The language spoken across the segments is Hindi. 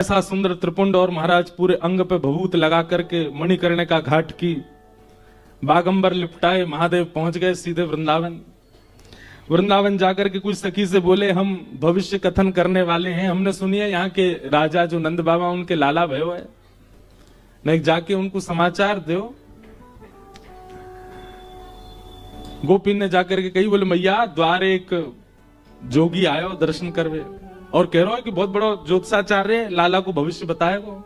ऐसा सुंदर त्रिपुंड और महाराज पूरे अंग पे भभूत लगा करके मणिकर्णिका घाट की बागंबर लिपटाए महादेव पहुंच गए सीधे वृंदावन। वृंदावन जाकर के कुछ सखी से बोले, हम भविष्य कथन करने वाले हैं, हमने सुनी है यहाँ के राजा जो नंद बाबा उनके लाला भयो है, नहीं जाके उनको समाचार दो। गोपी ने जाकर के कही, बोले मैया द्वार एक जोगी आयो दर्शन करवे और कह रहा है कि बहुत बड़ा ज्योतिषाचार्य लाला को भविष्य बताएगा।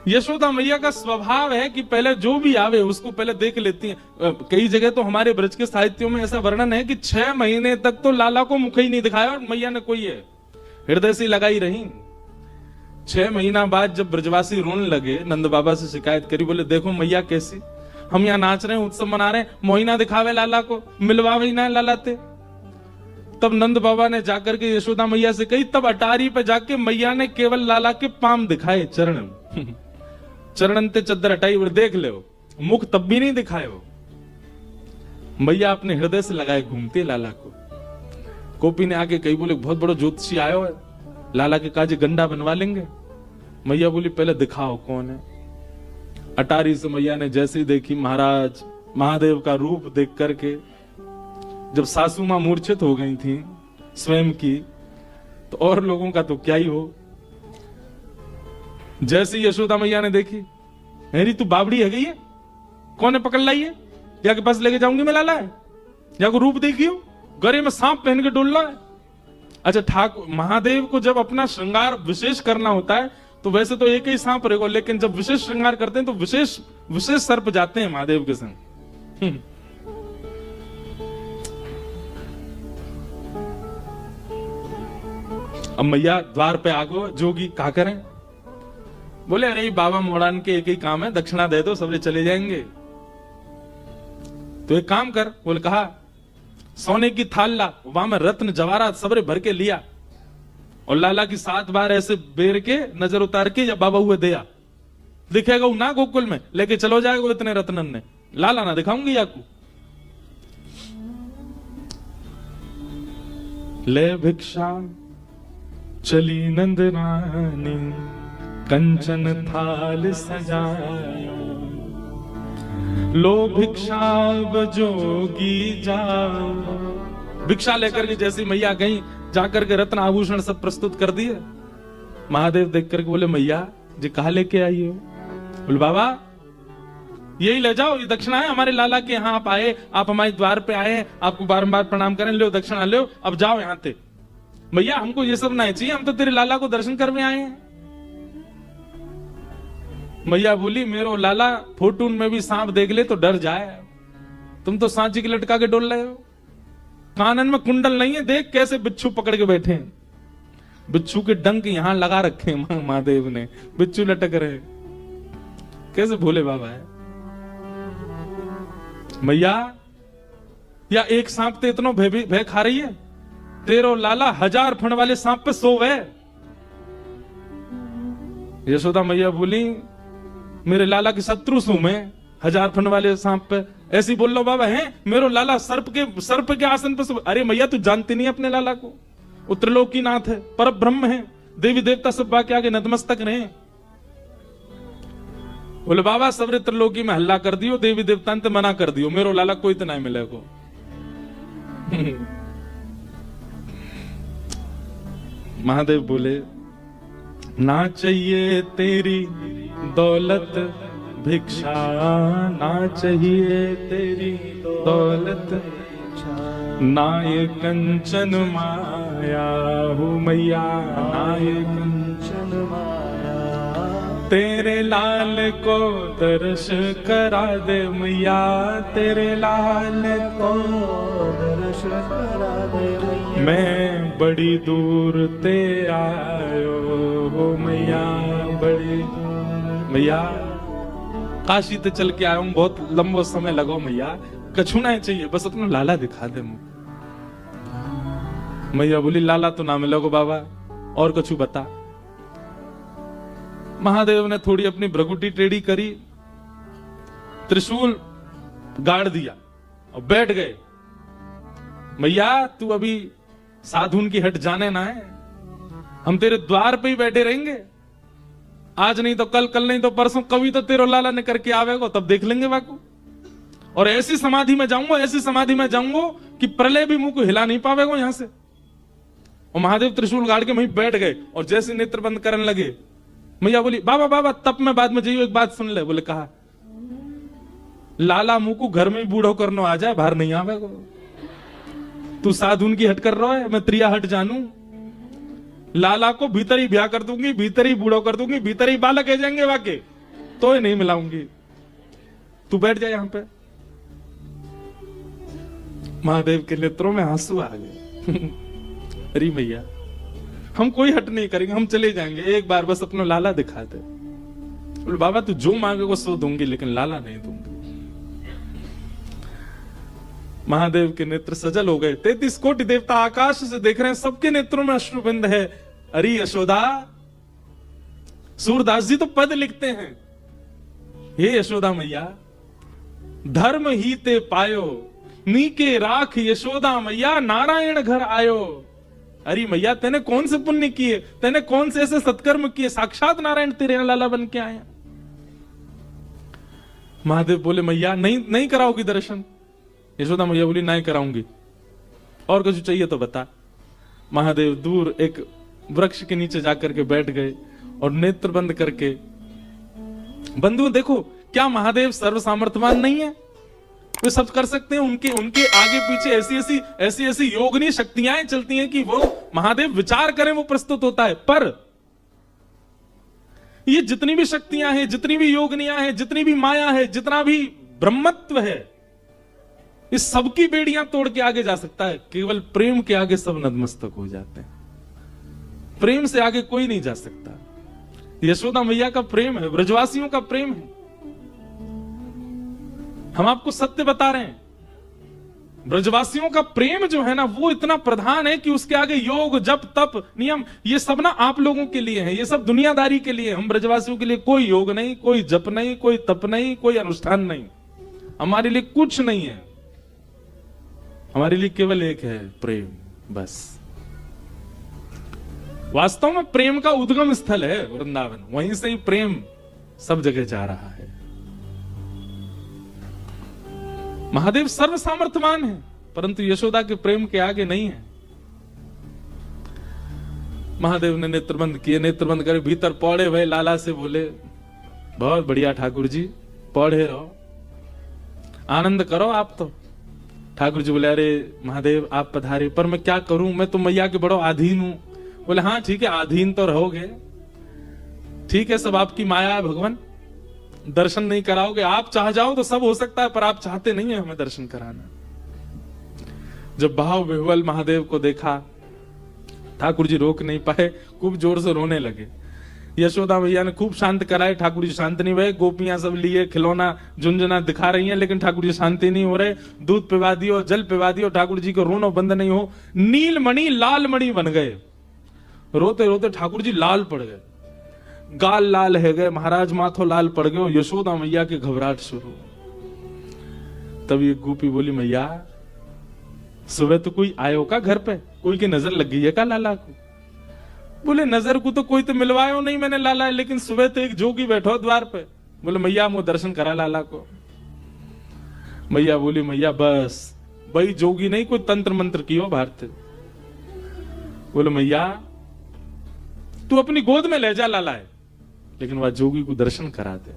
यशोदा मैया का स्वभाव है कि पहले जो भी आवे उसको पहले देख लेती हैं। कई जगह तो हमारे ब्रज के साहित्यों में ऐसा वर्णन है कि 6 महीने तक तो लाला को मुख ही नहीं दिखाया और मैया ने कोई है हृदय से लगाई रही। 6 महीना बाद जब ब्रजवासी रोने लगे, नंद बाबा से शिकायत करी, बोले देखो मैया कैसी, हम यहाँ नाच रहे हैं, उत्सव मना रहे हैं, मोहिना दिखावे लाला को, मिलवावे ना लालाते। तब नंद बाबा ने जाकर के यशोदा मैया से कही, तब अटारी पे जाके मैया ने केवल लाला के पाम दिखाए, चरण चरणंते चद्दर हटाई, देख ले मुख तब भी नहीं दिखाए हो। मैया अपने हृदय से लगाए घूमते लाला को। गोपी ने आके कही, बोले बहुत बड़ा ज्योतिषी आयो है, लाला के काजे गंडा बनवा लेंगे। मैया बोली पहले दिखाओ कौन है। अटारी से मैया ने जैसे ही देखी महाराज महादेव का रूप देख करके, जब सासू मां मूर्छित हो गई थी स्वयं की, तो और लोगों का तो क्या ही हो। जैसे यशोदा मैया ने देखी, मेरी तू बाबड़ी है गई है, कौन है पकड़ लाई है, या के पास लेके जाऊंगी मैं लाला है, या को रूप देखी हो, गले में सांप पहन के डोल रहा है। अच्छा ठाकुर महादेव को जब अपना श्रृंगार विशेष करना होता है तो वैसे तो एक ही सांप रहेगा, लेकिन जब विशेष श्रृंगार करते हैं तो विशेष सर्प जाते हैं महादेव के संग। अब मैया द्वार पे आगो, जोगी क्या करें। बोले अरे बाबा मोड़ान के एक ही काम है, दक्षिणा दे दो सबरे चले जाएंगे। तो एक काम कर, बोले कहा सोने की थाल ला, वहां में रत्न जवाहरात सबरे भर के लिया और लाला की 7 बार ऐसे बेर के नजर उतार के या बाबा हुए दिया, दिखेगा ना गोकुल में, लेके चलो जाएगा इतने रत्नन ने, लाला ना दिखाऊंगी याकू। ले भिक्षा चली नंद रानी, कंचन थाल सजायो, लो भिक्षा जोगी जाओ। भिक्षा लेकर के जैसी मैया गई, जाकर के रत्न आभूषण सब प्रस्तुत कर दिए। महादेव देख करके बोले मैया जी कहा लेके आई हो। बोले बाबा यही ले जाओ, ये दक्षिणा है हमारे लाला के यहाँ, आप आए, आप हमारे द्वार पे आए, आपको बारंबार प्रणाम करें, लो दक्षिणा लो, अब जाओ यहाँ से। मैया हमको ये सब नहीं चाहिए, हम तो तेरे लाला को दर्शन करने आए हैं। मैया बोली मेरो लाला फोटून में भी सांप देख ले तो डर जाए, तुम तो सांची की लटका के डोल रहे हो, कानन में कुंडल नहीं है, देख कैसे बिच्छू पकड़ के बैठे हैं, बिच्छू के डंक यहां लगा रखे हैं महादेव ने, बिच्छू लटक रहे, कैसे भोले बाबा है। मैया या एक सांप ते इतना भय खा रही है, तेरो लाला 1000 फण वाले सांप पे सोवे। यशोदा मैया बोली मेरे लाला के शत्रु सू मैं, 1000 फण वाले सांप पे ऐसी बोल लो बाबा है, मेरो लाला सर्प के आसन पे सो। अरे मैया तू जानती नहीं अपने लाला को, उत्तरलोकी नाथ है, पर ब्रह्म है, देवी देवता सब बाकी आगे नतमस्तक रहे। बोले बाबा सबरे त्रिलोकी में हल्ला कर दियो, देवी देवता ने मना कर दियो, मेरो लाला कोई तो नहीं मिले को। महादेव बोले ना चाहिए तेरी दौलत भिक्षा, ना चाहिए तेरी दौलत, ना ये कंचन माया हो मैया, ना ये कंचन माया, तेरे लाल को दर्श करा दे मैया, तेरे लाल को दर्श करा दे मैया, मैं बड़ी दूर ते आयो हो मैया, बड़ी मैया काशी ते चल के आया हूं, बहुत लंबा समय लगो मैया, कछु नहीं चाहिए, बस अपना लाला दिखा दे मुझे। मैया बोली लाला तो ना मिलोगे बाबा, और कछु बता। महादेव ने थोड़ी अपनी भ्रगुटी टेढ़ी करी, त्रिशूल गाड़ दिया और बैठ गए। मैया तू अभी साधुन की हट जाने ना है, हम तेरे द्वार पे ही बैठे रहेंगे, आज नहीं तो कल, कल नहीं तो परसों, कभी तो तेरो लाला ने करके आवेगो, तब देख लेंगे बाकू। और ऐसी समाधि में जाऊंगा, ऐसी समाधि में जाऊंगा कि प्रलय भी मुंह को हिला नहीं पावेगो यहां से। और महादेव त्रिशूल गाड़ के वहीं बैठ गए और जैसे नेत्र बंद करने लगे, मैया बोली बाबा बाबा तब मैं बाद में जाइयो, एक बात सुन ले। बोले कहा, लाला मुंह को घर में ही बूढ़ो करनो आ जाए, बाहर नहीं आवेगो। तू साधुन की हट कर रहा है, मैं त्रिया हट जानू। लाला को भीतर ही ब्याह कर दूंगी, भीतर ही बूढ़ो कर दूंगी, भीतर ही बालक है जाएंगे वाके, तो ही नहीं मिलाऊंगी। तू बैठ जाए यहां पे। महादेव के नेत्रों में आंसू आ गए। अरे मैया हम कोई हट नहीं करेंगे, हम चले जाएंगे, एक बार बस अपना लाला दिखा दे। बोले बाबा तू जो मांगेगा सो दूंगी, लेकिन लाला नहीं दूंगी। महादेव के नेत्र सजल हो गए। 33 कोटि देवता आकाश से देख रहे हैं, सबके नेत्रों में अश्रुबिंद है। अरे यशोदा, सूरदास जी तो पद लिखते हैं, हे यशोदा मैया धर्म ही ते पायो, नीके राख यशोदा मैया नारायण घर आयो। अरे मैया तेने कौन से पुण्य किए, तेने कौन से ऐसे सत्कर्म किए, साक्षात नारायण तेरे यहां लाला बन के आए। महादेव बोले मैया नहीं कराओगी दर्शन। यशोदा मैया बोली नहीं कराऊंगी, और कुछ चाहिए तो बता। महादेव दूर एक वृक्ष के नीचे जाकर के बैठ गए और नेत्र बंद करके, बंधु देखो क्या महादेव सर्व सामर्थ्यवान नहीं है, वे सब कर सकते हैं। उनके आगे पीछे ऐसी योगनी शक्तियां चलती हैं कि वो महादेव विचार करें वो प्रस्तुत होता है। पर ये जितनी भी शक्तियां हैं, जितनी भी योगनियां हैं, जितनी भी माया है, जितना भी ब्रह्मत्व है, इस सबकी बेड़ियां तोड़ के आगे जा सकता है। केवल प्रेम के आगे सब नतमस्तक हो जाते हैं। प्रेम से आगे कोई नहीं जा सकता। यशोदा मैया का प्रेम है, ब्रजवासियों का प्रेम है। हम आपको सत्य बता रहे हैं, ब्रजवासियों का प्रेम जो है ना वो इतना प्रधान है कि उसके आगे योग जप तप नियम ये सब ना आप लोगों के लिए है, ये सब दुनियादारी के लिए। हम ब्रजवासियों के लिए कोई योग नहीं, कोई जप नहीं, कोई तप नहीं, कोई अनुष्ठान नहीं, हमारे लिए कुछ नहीं है। हमारे लिए केवल एक है प्रेम, बस। वास्तव में प्रेम का उद्गम स्थल है वृंदावन, वहीं से ही प्रेम सब जगह जा रहा है। महादेव सर्व सामर्थ्यवान है, परंतु यशोदा के प्रेम के आगे नहीं है। महादेव ने नेत्र बंद किए, नेत्र बंद कर भीतर पौड़े हुए लाला से बोले, बहुत बढ़िया ठाकुर जी, पौड़े रहो, आनंद करो आप तो। ठाकुर जी बोले, अरे महादेव आप पधारे, पर मैं क्या करूं, मैं तो मैया के बड़ो अधीन हूं। बोले हाँ ठीक है, अधीन तो रहोगे, ठीक है, सब आपकी माया है भगवान, दर्शन नहीं कराओगे। आप चाह जाओ तो सब हो सकता है, पर आप चाहते नहीं है हमें दर्शन कराना। जब भाव विह्वल महादेव को देखा, ठाकुर जी रोक नहीं पाए, खूब जोर से रोने लगे। यशोदा मैया ने खूब शांत कराए, ठाकुर जी शांत नहीं हुए। गोपियां सब लिए खिलौना झुंझुना दिखा रही हैं, लेकिन ठाकुर जी शांति नहीं हो रहे। दूध पिवा दियो, जल पिवा दियो, ठाकुर जी को रोना बंद नहीं हो। नीलमणि लाल मणि बन गए, रोते रोते ठाकुर जी लाल पड़ गए, गाल लाल है गए, महाराज माथो लाल पड़ गए। यशोदा मैया के घबराहट शुरू। तब ये गोपी बोली, मैया सुबह तो कोई आयो का घर पे, कोई की नजर लग गई है का लाला को? बोले नजर को तो कोई तो मिलवायो नहीं मैंने लाला, लेकिन सुबह तो एक जोगी बैठो द्वार पे। बोले मैया मुझे दर्शन करा लाला को। मैया बोली, मैया बस भाई जोगी नहीं, कोई तंत्र मंत्र की हो भारत। बोले मैया तू अपनी गोद में ले जा लाला है, लेकिन वह जोगी को दर्शन करा दे।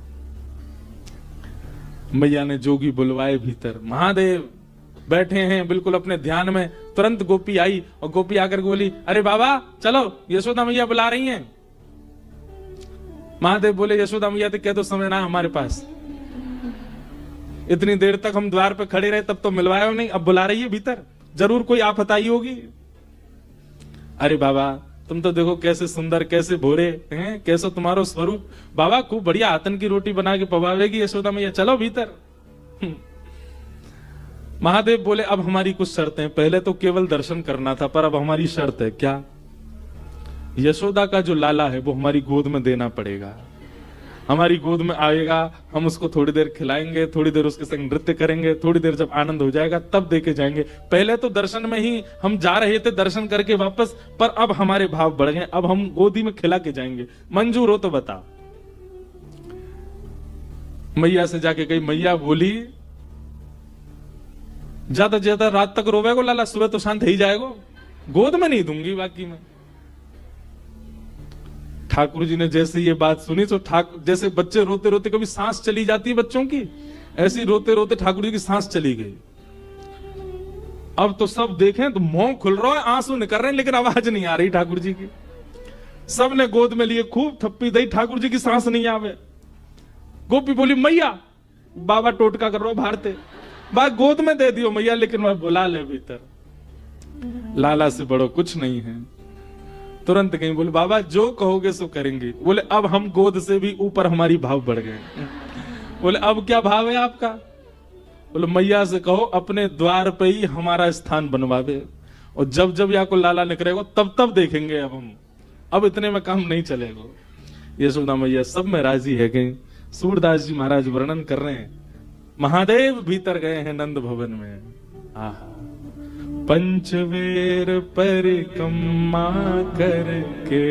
मैया ने जोगी बुलवाए भीतर, महादेव बैठे हैं बिल्कुल अपने ध्यान में। तुरंत गोपी आई और गोपी आकर बोली, अरे बाबा चलो यशोदा मैया बुला रही हैं। महादेव बोले, यशोदा मैया तो कह दो समय ना हमारे पास, इतनी देर तक हम द्वार पे खड़े रहे तब तो मिलवाया नहीं, अब बुला रही है भीतर, जरूर कोई आफत आई होगी। अरे बाबा तुम तो देखो कैसे सुंदर, कैसे भोरे हैं, कैसे तुम्हारो स्वरूप। बाबा खूब बढ़िया आतन की रोटी बना के पवावेगी यशोदा मैया, चलो भीतर। महादेव बोले, अब हमारी कुछ शर्तें हैं, पहले तो केवल दर्शन करना था, पर अब हमारी शर्त है। क्या? यशोदा का जो लाला है वो हमारी गोद में देना पड़ेगा। हमारी गोद में आएगा, हम उसको थोड़ी देर खिलाएंगे, थोड़ी देर उसके संग नृत्य करेंगे, थोड़ी देर जब आनंद हो जाएगा तब देके जाएंगे। पहले तो दर्शन में ही हम जा रहे थे, दर्शन करके वापस, पर अब हमारे भाव बढ़ गए, अब हम गोदी में खिला के जाएंगे। मंजूर हो तो बता। मैया से जाके कही, मैया बोली ज्यादा से ज्यादा रात तक रोवेगो लाला, सुबह तो शांत ही जाएगो, गोद में नहीं दूंगी बाकी में। ठाकुर जी ने जैसे ये बात सुनी तो ठाकुर, जैसे बच्चे रोते रोते कभी सांस चली जाती है बच्चों की, ऐसी रोते रोते ठाकुर जी की सांस चली गई। अब तो सब देखें तो मुंह खुल रहा है, आंसू निकल रहे हैं, लेकिन आवाज नहीं आ रही ठाकुर जी की। सब ने गोद में लिए, खूब थप्पी दी, ठाकुर जी की सांस नहीं आवे। गोपी बोली, मैया बाबा टोटका कर रहा भारते, बात गोद में दे दियो मैया, लेकिन वह बुला ले भीतर, लाला से बड़ो कुछ नहीं है। तुरंत कहीं बोले, बाबा जो कहोगे सो करेंगे। बोले अब हम गोद से भी ऊपर हमारी भाव बढ़ गए। बोले अब क्या भाव है आपका? बोले मैया से कहो अपने द्वार पे ही हमारा स्थान बनवावे, और जब जब या को लाला निकलेगा तब तब देखेंगे अब हम, अब इतने में काम नहीं चलेगा। यशोदा मैया सब में राजी है। गई सूरदास जी महाराज वर्णन कर रहे हैं, महादेव भीतर गए हैं नंद भवन में। आहा, पंचवेर परिक्रमा करके,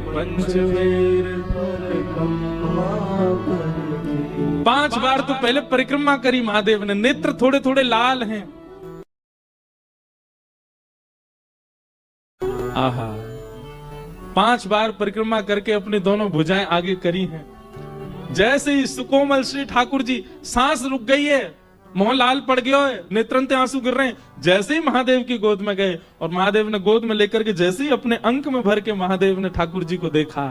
पंचवेर परिक्रमा करके, 5 बार तो पहले परिक्रमा करी महादेव ने, नेत्र थोड़े थोड़े लाल हैं। आहा, 5 बार परिक्रमा करके अपनी दोनों भुजाएं आगे करी हैं। जैसे ही सुकोमल श्री ठाकुर जी, सांस रुक गई है, मोह लाल पड़ गया है, नेत्रंते आंसू गिर रहे हैं, जैसे ही महादेव की गोद में गए और महादेव ने गोद में लेकर के जैसे ही अपने अंक में भर के महादेव ने ठाकुर जी को देखा,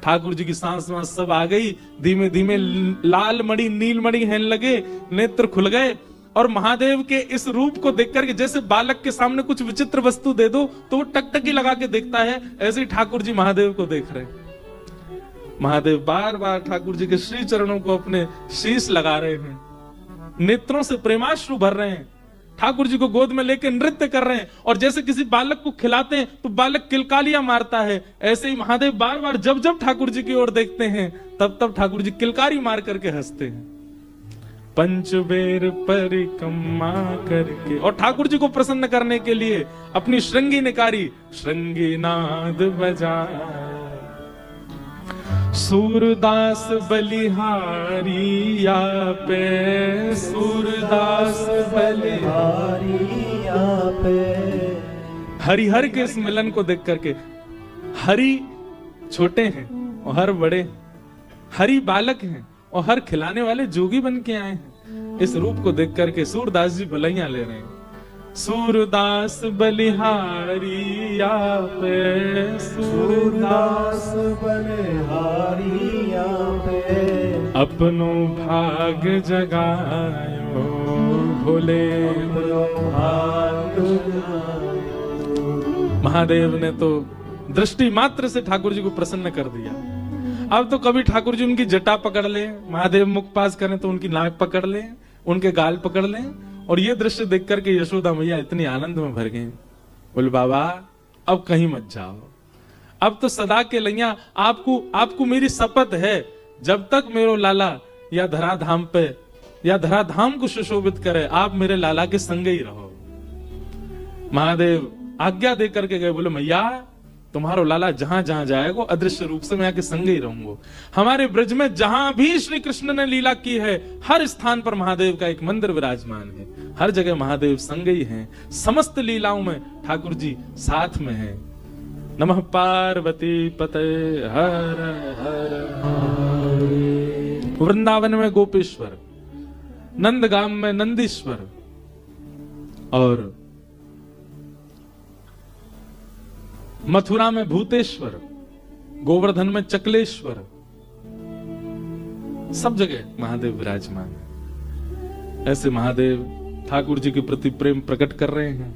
ठाकुर जी की सांस वांस सब आ गई, धीमे धीमे लाल मणि नील मणि हेन लगे, नेत्र खुल गए, और महादेव के इस रूप को देख करके, जैसे बालक के सामने कुछ विचित्र वस्तु दे दो तो वो टकटकी लगा के देखता है, ऐसे ही ठाकुर जी महादेव को देख रहे हैं। महादेव बार बार ठाकुर जी के श्री चरणों को अपने शीश लगा रहे हैं, नेत्रों से प्रेमाश्रु भर रहे हैं, ठाकुर जी को गोद में लेकर नृत्य कर रहे हैं, और जैसे किसी बालक को खिलाते हैं तो बालक किलकालियां मारता है, ऐसे ही महादेव बार बार जब जब ठाकुर जी की ओर देखते हैं तब तब ठाकुर जी किलकारी मार करके हंसते हैं। पंचबेर परिक्रमा करके, और ठाकुर जी को प्रसन्न करने के लिए अपनी श्रृंगी निकारी, श्रृंगी नाद बजाए, सूरदास बलिहारी या पे, सूरदास बलिहारी या पे। हरिहर के इस मिलन को देख करके, हरि छोटे हैं और हर बड़े, हरि बालक हैं और हर खिलाने वाले जोगी बन के आए हैं। इस रूप को देख करके सूरदास जी भलाइयां ले रहे हैं। सूरदास बलिहारी या पे, सूरदास बलिहारी या पे, अपनो भाग जगायो भोले, भाग जगायो। महादेव ने तो दृष्टि मात्र से ठाकुर जी को प्रसन्न कर दिया। अब तो कभी ठाकुर जी उनकी जटा पकड़ ले, महादेव मुख पास करें तो उनकी नाक पकड़ ले, उनके गाल पकड़ ले, और ये दृश्य देख करके यशोदा मैया इतनी आनंद में भर गई। बोले बाबा अब कहीं मत जाओ, अब तो सदा के लैया आपको मेरी शपथ है, जब तक मेरो लाला या धराधाम पे या धराधाम को सुशोभित करे, आप मेरे लाला के संग ही रहो। महादेव आज्ञा दे करके गए, बोले मैया तुम्हारो लाला जहां जहां जाएगा अदृश्य रूप से मैं आके संग ही रहूंगा। हमारे ब्रज में जहां भी श्री कृष्ण ने लीला की है, हर स्थान पर महादेव का एक मंदिर विराजमान है, हर जगह महादेव संग ही हैं, समस्त लीलाओं में ठाकुर जी साथ में हैं। नमः पार्वती पते हर हर हर। वृंदावन में गोपेश्वर, नंदगाम में नंदीश्वर, और मथुरा में भूतेश्वर, गोवर्धन में चकलेश्वर, सब जगह महादेव विराजमान है। ऐसे महादेव ठाकुर जी के प्रति प्रेम प्रकट कर रहे हैं।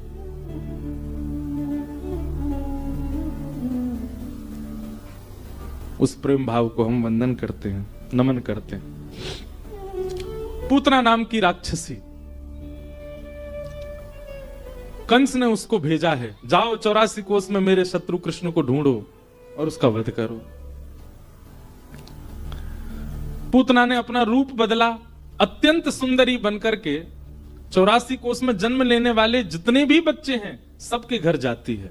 उस प्रेम भाव को हम वंदन करते हैं, नमन करते हैं। पूतना नाम की राक्षसी, कंस ने उसको भेजा है, जाओ 84 कोस में मेरे शत्रु कृष्ण को ढूंढो और उसका वध करो। पूतना ने अपना रूप बदला, अत्यंत सुंदरी बनकर के 84 कोष में जन्म लेने वाले जितने भी बच्चे हैं सबके घर जाती है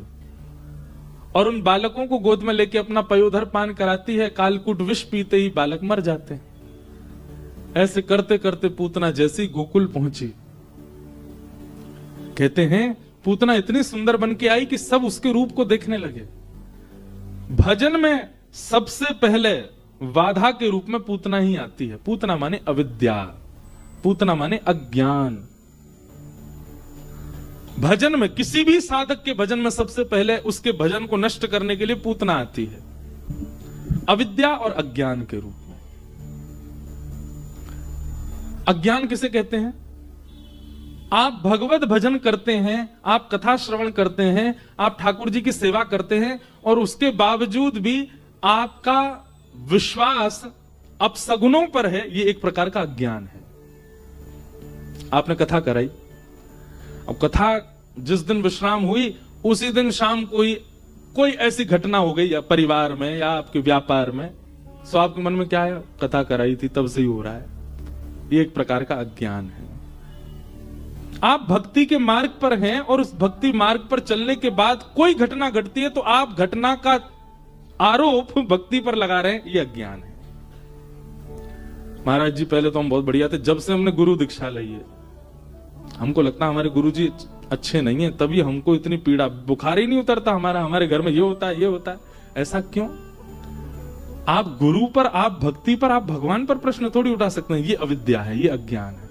और उन बालकों को गोद में लेके अपना पयोधर पान कराती है। कालकूट विष पीते ही बालक मर जाते हैं। ऐसे करते करते पूतना जैसी गोकुल पहुंची, कहते हैं पूतना इतनी सुंदर बन के आई कि सब उसके रूप को देखने लगे। भजन में सबसे पहले बाधा के रूप में पूतना ही आती है। पूतना माने अविद्या, पूतना माने अज्ञान। भजन में, किसी भी साधक के भजन में सबसे पहले उसके भजन को नष्ट करने के लिए पूतना आती है, अविद्या और अज्ञान के रूप में। अज्ञान किसे कहते हैं? आप भगवत भजन करते हैं, आप कथा श्रवण करते हैं, आप ठाकुर जी की सेवा करते हैं और उसके बावजूद भी आपका विश्वास अपसगुनों पर है, ये एक प्रकार का अज्ञान है। आपने कथा कराई, अब कथा जिस दिन विश्राम हुई उसी दिन शाम कोई ऐसी घटना हो गई या परिवार में या आपके व्यापार में, सो आपके मन में क्या है? कथा कराई थी तब से ही हो रहा है। ये एक प्रकार का अज्ञान है। आप भक्ति के मार्ग पर हैं और उस भक्ति मार्ग पर चलने के बाद कोई घटना घटती है तो आप घटना का आरोप भक्ति पर लगा रहे हैं, ये अज्ञान है। महाराज जी पहले तो हम बहुत बढ़िया थे, जब से हमने गुरु दीक्षा ली है हमको लगता है हमारे गुरु जी अच्छे नहीं है, तभी हमको इतनी पीड़ा, बुखार ही नहीं उतरता हमारे घर में ये होता है ये होता है। ऐसा क्यों? आप गुरु पर, आप भक्ति पर, आप भगवान पर प्रश्न थोड़ी उठा सकते हैं। ये अविद्या है, ये अज्ञान है।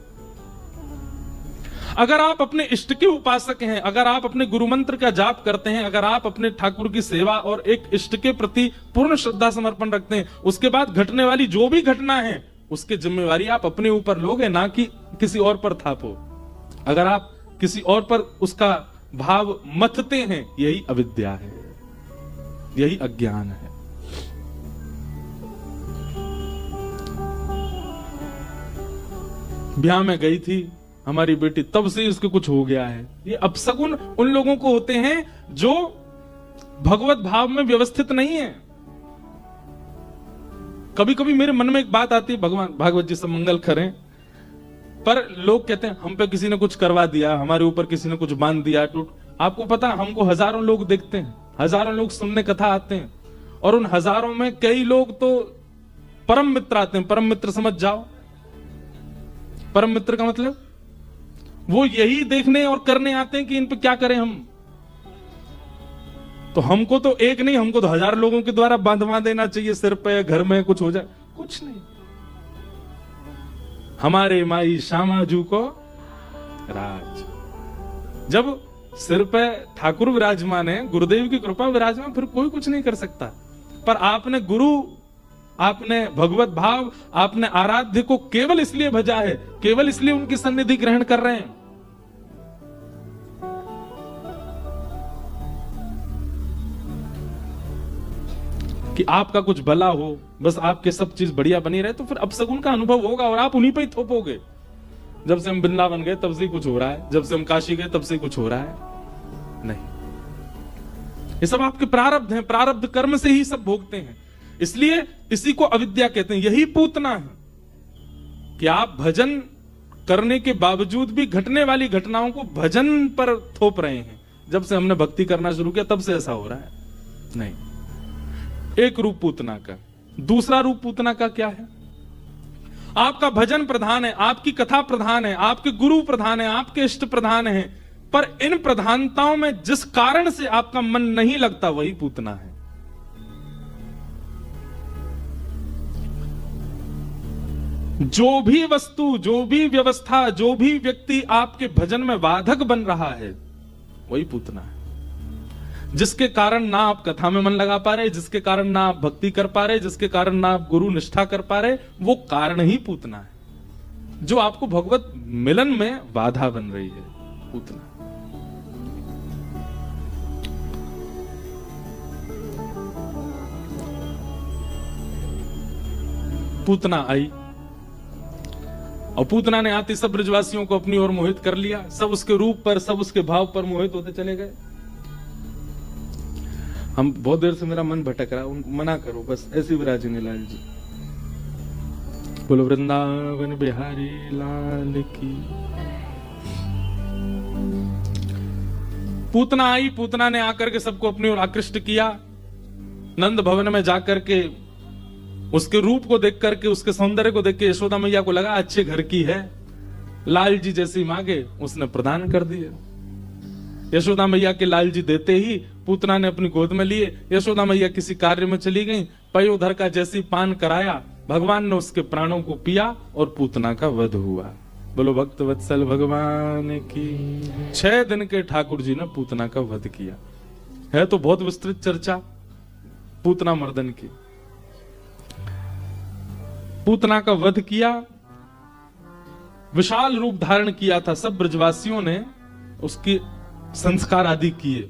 अगर आप अपने इष्ट के उपासक हैं, अगर आप अपने गुरु मंत्र का जाप करते हैं, अगर आप अपने ठाकुर की सेवा और एक इष्ट के प्रति पूर्ण श्रद्धा समर्पण रखते हैं, उसके बाद घटने वाली जो भी घटना है उसकी जिम्मेवारी आप अपने ऊपर लोगे, ना कि किसी और पर थापो। अगर आप किसी और पर उसका भाव मथते हैं, यही अविद्या है, यही अज्ञान है। ब्याह में गई थी हमारी बेटी, तब से इसको कुछ हो गया है। ये अपशगुन उन लोगों को होते हैं जो भगवत भाव में व्यवस्थित नहीं है। कभी कभी मेरे मन में एक बात आती है, भगवान भागवत जी सब मंगल करें, पर लोग कहते हैं हम पे किसी ने कुछ करवा दिया, हमारे ऊपर किसी ने कुछ बांध दिया टूट। आपको पता है हमको हजारों लोग देखते हैं, हजारों लोग सुनने कथा आते हैं और उन हजारों में कई लोग तो परम मित्र आते हैं। परम मित्र समझ जाओ, परम मित्र का मतलब वो यही देखने और करने आते हैं कि इन पे क्या करें हम। तो हमको तो एक नहीं, हमको तो 1000 लोगों के द्वारा बांधवा देना चाहिए सिर पे, घर में कुछ हो जाए। कुछ नहीं, हमारे माई श्यामाजू को राज। जब सिर पे ठाकुर विराजमान है, गुरुदेव की कृपा विराजमान, फिर कोई कुछ नहीं कर सकता। पर आपने गुरु, आपने भगवत भाव, आपने आराध्य को केवल इसलिए भजा है, केवल इसलिए उनकी सन्निधि ग्रहण कर रहे हैं। कि आपका कुछ भला हो, बस आपके सब चीज बढ़िया बनी रहे, तो फिर अपशगुन का अनुभव होगा और आप उन्हीं पे ही थोपोगे। जब से हम वृंदावन गए तब से ही कुछ हो रहा है, जब से हम काशी गए तब से ही कुछ हो रहा है। नहीं, ये सब आपके प्रारब्ध हैं, प्रारब्ध कर्म से ही सब भोगते हैं। इसलिए इसी को अविद्या कहते हैं। यही पूतना है कि आप भजन करने के बावजूद भी घटने वाली घटनाओं को भजन पर थोप रहे हैं। जब से हमने भक्ति करना शुरू किया तब से ऐसा हो रहा है। नहीं, एक रूप पूतना का। दूसरा रूप पूतना का क्या है? आपका भजन प्रधान है, आपकी कथा प्रधान है, आपके गुरु प्रधान है, आपके इष्ट प्रधान है, पर इन प्रधानताओं में जिस कारण से आपका मन नहीं लगता वही पूतना है। जो भी वस्तु, जो भी व्यवस्था, जो भी व्यक्ति आपके भजन में बाधक बन रहा है वही पूतना है। जिसके कारण ना आप कथा में मन लगा पा रहे, जिसके कारण ना आप भक्ति कर पा रहे, जिसके कारण ना आप गुरु निष्ठा कर पा रहे, वो कारण ही पूतना है। जो आपको भगवत मिलन में बाधा बन रही है, पूतना। पूतना आई और पूतना ने आते सब ब्रजवासियों को अपनी ओर मोहित कर लिया। सब उसके रूप पर, सब उसके भाव पर मोहित होते चले गए। हम बहुत देर से, मेरा मन भटक रहा है, उनको मना करो बस, ऐसे विराजने लाल जी। बोलो वृंदावन बिहारी लाल की। पूतना आई, पूतना ने आकर के सबको अपनी ओर आकृष्ट किया। नंद भवन में जाकर के उसके रूप को देख करके, उसके सौंदर्य को देख के यशोदा मैया को लगा अच्छे घर की है, लाल जी जैसी मांगे उसने प्रदान कर दिए। यशोदा मैया के लाल जी देते ही पूतना ने अपनी गोद में लिए। यशोदा मैया किसी कार्य में चली गई, पयोधर का जैसी पान कराया, भगवान ने उसके प्राणों को पिया और पूतना का वध हुआ। बोलो भक्त वत्सल भगवान की। 6 दिन के ठाकुर जी ने पूतना का वध किया। है तो बहुत विस्तृत चर्चा पूतना मर्दन की। पूतना का वध किया, विशाल रूप धारण किया था। सब ब्रजवासियों ने उसकी संस्कार आदि किए।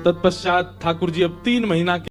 तत्पश्चात ठाकुर जी अब 3 महीना के